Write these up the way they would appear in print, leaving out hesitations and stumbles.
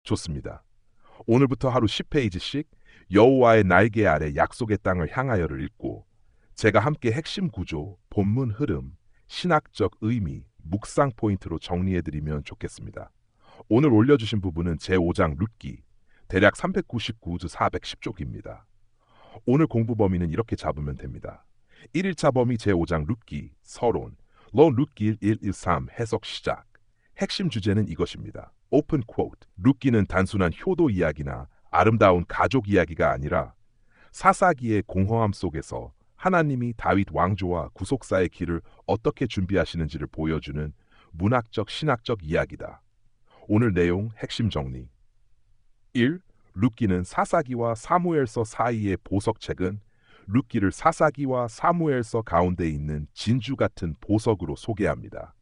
좋습니다. 오늘부터 하루 10페이지씩 여호와의 날개 아래 약속의 땅을 향하여를 읽고 제가 함께 핵심 구조, 본문 흐름, 신학적 의미, 묵상 포인트로 정리해드리면 좋겠습니다. 오늘 올려주신 부분은 제5장 룻기, 대략 399주 410쪽입니다. 오늘 공부 범위는 이렇게 잡으면 됩니다. 1일차 범위 제5장 룻기, 서론, 로 룻기 113 해석 시작. 핵심 주제는 이것입니다. 오픈 쿼트. 룻기는 단순한 효도 이야기나 아름다운 가족 이야기가 아니라 사사기의 공허함 속에서 하나님이 다윗 왕조와 구속사의 길을 어떻게 준비하시는지를 보여주는 문학적 신학적 이야기다. 오늘 내용 핵심 정리. 1. 룻기는 사사기와 사무엘서 사이의 보석책은 룻기를 사사기와 사무엘서 가운데 있는 진주 같은 보석으로 소개합니다.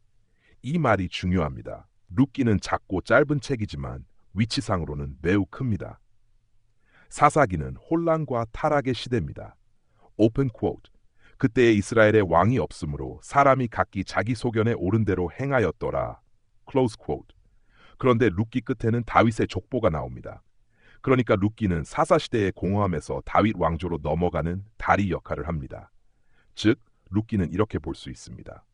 이 말이 중요합니다. 룻기는 작고 짧은 책이지만 위치상으로는 매우 큽니다. 사사기는 혼란과 타락의 시대입니다. 오픈 쿼트. 그때의 이스라엘에 왕이 없으므로 사람이 각기 자기 소견에 옳은 대로 행하였더라. 클로즈 쿼트. 그런데 룻기 끝에는 다윗의 족보가 나옵니다. 그러니까 룻기는 사사시대의 공허함에서 다윗 왕조로 넘어가는 다리 역할을 합니다. 즉, 룻기는 이렇게 볼 수 있습니다.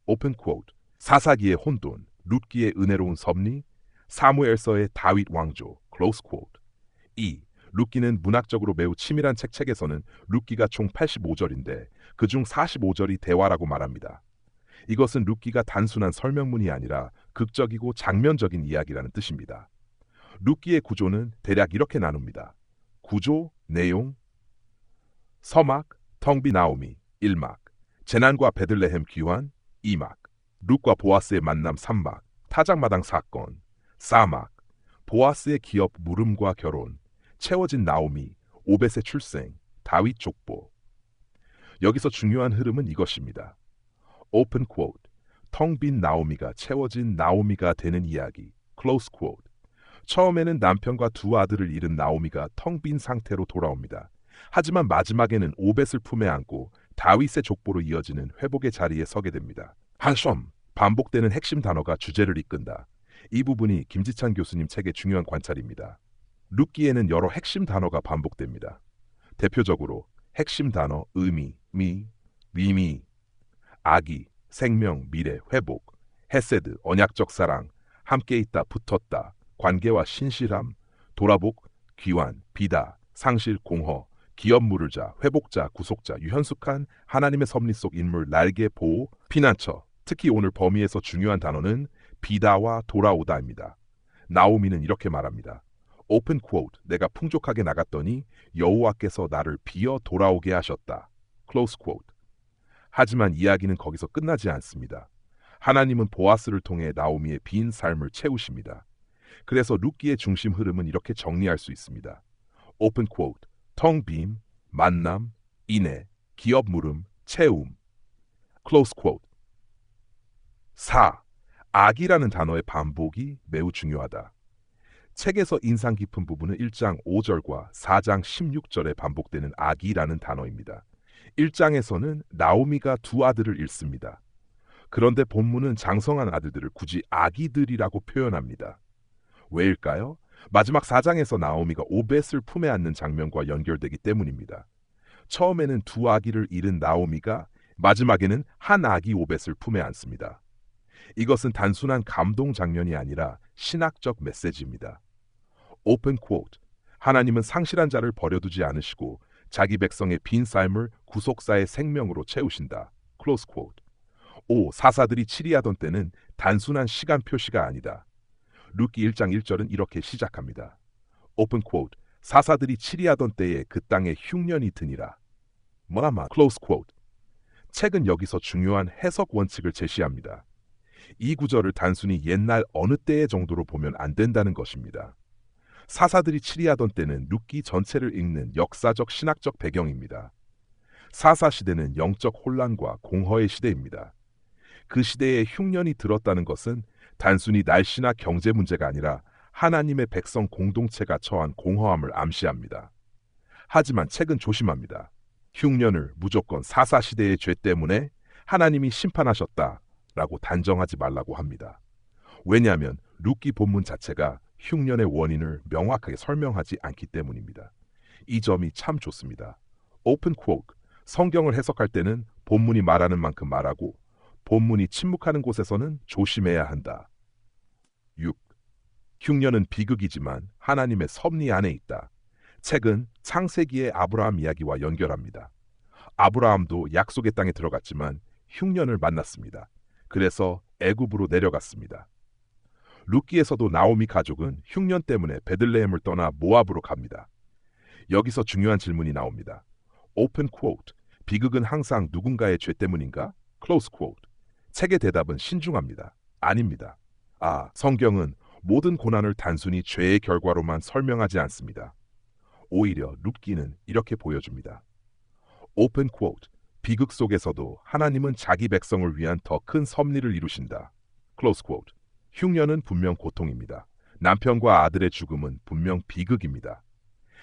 오픈 쿼트. 사사기의 혼돈, 룻기의 은혜로운 섭리, 사무엘서의 다윗 왕조, 클로즈 쿼트. 2. 룻기는 문학적으로 매우 치밀한 책에서는 룻기가 총 85절인데 그중 45절이 대화라고 말합니다. 이것은 룻기가 단순한 설명문이 아니라 극적이고 장면적인 이야기라는 뜻입니다. 룻기의 구조는 대략 이렇게 나눕니다. 구조, 내용, 서막, 텅빈 나오미, 1막, 재난과 베들레헴 귀환, 2막, 룻과 보아스의 만남 3막, 타작마당 사건, 4막, 보아스의 기업 물음과 결혼, 채워진 나오미, 오벳의 출생, 다윗 족보. 여기서 중요한 흐름은 이것입니다. 오픈 쿼트, 텅 빈 나오미가 채워진 나오미가 되는 이야기, 클로즈 쿼트. 처음에는 남편과 두 아들을 잃은 나오미가 텅 빈 상태로 돌아옵니다. 하지만 마지막에는 오벳을 품에 안고 다윗의 족보로 이어지는 회복의 자리에 서게 됩니다. 한섬, 반복되는 핵심 단어가 주제를 이끈다. 이 부분이 김지찬 교수님 책의 중요한 관찰입니다. 룻기에는 여러 핵심 단어가 반복됩니다. 대표적으로 핵심 단어 의미, 미미, 아기, 생명, 미래, 회복, 헤세드, 언약적 사랑, 함께 있다, 붙었다, 관계와 신실함, 돌아복, 귀환, 비다, 상실, 공허, 기업 물을 자, 회복자, 구속자, 유현숙한 하나님의 섭리 속 인물, 날개, 보호, 피난처. 특히 오늘 범위에서 중요한 단어는 비다와 돌아오다입니다. 나오미는 이렇게 말합니다. 오픈 쿼트, 내가 풍족하게 나갔더니 여호와께서 나를 비어 돌아오게 하셨다. 클로즈 쿼트. 하지만 이야기는 거기서 끝나지 않습니다. 하나님은 보아스를 통해 나오미의 빈 삶을 채우십니다. 그래서 룻기의 중심 흐름은 이렇게 정리할 수 있습니다. 오픈 쿼트, 텅 빈, 만남, 인애, 기업 물음, 채움. 클로즈 쿼트. 4. 악이라는 단어의 반복이 매우 중요하다. 책에서 인상 깊은 부분은 1장 5절과 4장 16절에 반복되는 악이라는 단어입니다. 1장에서는 나오미가 두 아들을 잃습니다. 그런데 본문은 장성한 아들들을 굳이 아기들이라고 표현합니다. 왜일까요? 마지막 4장에서 나오미가 오벳을 품에 안는 장면과 연결되기 때문입니다. 처음에는 두 아기를 잃은 나오미가 마지막에는 한 아기 오벳을 품에 안습니다. 이것은 단순한 감동 장면이 아니라 신학적 메시지입니다. 오픈 쿼트. 하나님은 상실한 자를 버려두지 않으시고 자기 백성의 빈 삶을 구속사의 생명으로 채우신다. 클로즈 쿼트. 5. 사사들이 치리하던 때는 단순한 시간 표시가 아니다. 룻기 1장 1절은 이렇게 시작합니다. 오픈 쿼트. 사사들이 치리하던 때에 그 땅에 흉년이 드니라. 뭐라마. 클로즈 쿼트. 책은 여기서 중요한 해석 원칙을 제시합니다. 이 구절을 단순히 옛날 어느 때의 정도로 보면 안 된다는 것입니다. 사사들이 치리하던 때는 룻기 전체를 읽는 역사적 신학적 배경입니다. 사사시대는 영적 혼란과 공허의 시대입니다. 그 시대에 흉년이 들었다는 것은 단순히 날씨나 경제 문제가 아니라 하나님의 백성 공동체가 처한 공허함을 암시합니다. 하지만 책은 조심합니다. 흉년을 무조건 사사시대의 죄 때문에 하나님이 심판하셨다라고 단정하지 말라고 합니다. 왜냐하면 룻기 본문 자체가 흉년의 원인을 명확하게 설명하지 않기 때문입니다. 이 점이 참 좋습니다. 오픈 쿼트. 성경을 해석할 때는 본문이 말하는 만큼 말하고 본문이 침묵하는 곳에서는 조심해야 한다. 6. 흉년은 비극이지만 하나님의 섭리 안에 있다. 책은 창세기의 아브라함 이야기와 연결합니다. 아브라함도 약속의 땅에 들어갔지만 흉년을 만났습니다. 그래서 애굽으로 내려갔습니다. 룻기에서도 나오미 가족은 흉년 때문에 베들레헴을 떠나 모압으로 갑니다. 여기서 중요한 질문이 나옵니다. 오픈 쿼트. 비극은 항상 누군가의 죄 때문인가? 클로즈 쿼트. 책의 대답은 신중합니다. 아닙니다. 성경은 모든 고난을 단순히 죄의 결과로만 설명하지 않습니다. 오히려 룻기는 이렇게 보여줍니다. 오픈 쿼트. 비극 속에서도 하나님은 자기 백성을 위한 더 큰 섭리를 이루신다. 클로즈 쿼트. 흉년은 분명 고통입니다. 남편과 아들의 죽음은 분명 비극입니다.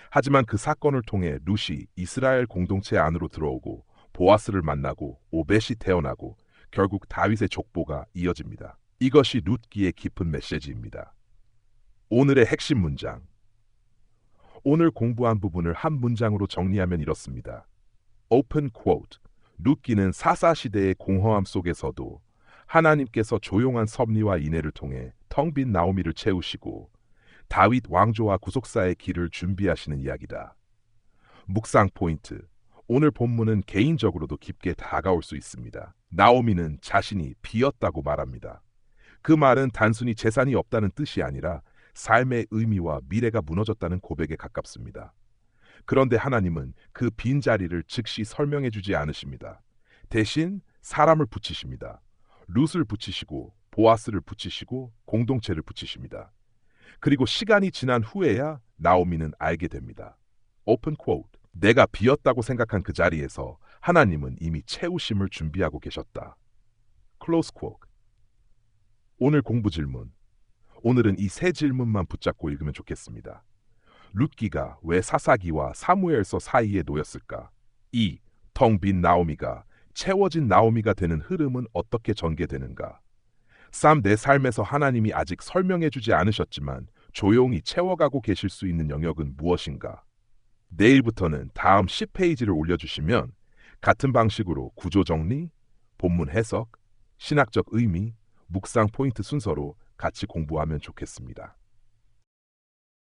하지만 그 사건을 통해 룻이 이스라엘 공동체 안으로 들어오고 보아스를 만나고 오벳이 태어나고 결국 다윗의 족보가 이어집니다. 이것이 룻기의 깊은 메시지입니다. 오늘의 핵심 문장. 오늘 공부한 부분을 한 문장으로 정리하면 이렇습니다. 오픈 쿼트. 룻기는 사사시대의 공허함 속에서도 하나님께서 조용한 섭리와 인애를 통해 텅 빈 나오미를 채우시고 다윗 왕조와 구속사의 길을 준비하시는 이야기다. 묵상 포인트. 오늘 본문은 개인적으로도 깊게 다가올 수 있습니다. 나오미는 자신이 비었다고 말합니다. 그 말은 단순히 재산이 없다는 뜻이 아니라 삶의 의미와 미래가 무너졌다는 고백에 가깝습니다. 그런데 하나님은 그 빈자리를 즉시 설명해 주지 않으십니다. 대신 사람을 붙이십니다. 룻을 붙이시고 보아스를 붙이시고 공동체를 붙이십니다. 그리고 시간이 지난 후에야 나오미는 알게 됩니다. 오픈 쿼트. 내가 비었다고 생각한 그 자리에서 하나님은 이미 채우심을 준비하고 계셨다. 클로즈 쿼트. 오늘 공부 질문. 오늘은 이 세 질문만 붙잡고 읽으면 좋겠습니다. 룻기가 왜 사사기와 사무엘서 사이에 놓였을까? 2. 텅 빈 나오미가 채워진 나오미가 되는 흐름은 어떻게 전개되는가? 3. 내 삶에서 하나님이 아직 설명해주지 않으셨지만 조용히 채워가고 계실 수 있는 영역은 무엇인가? 내일부터는 다음 10페이지를 올려주시면 같은 방식으로 구조 정리, 본문 해석, 신학적 의미, 묵상 포인트 순서로 같이 공부하면 좋겠습니다.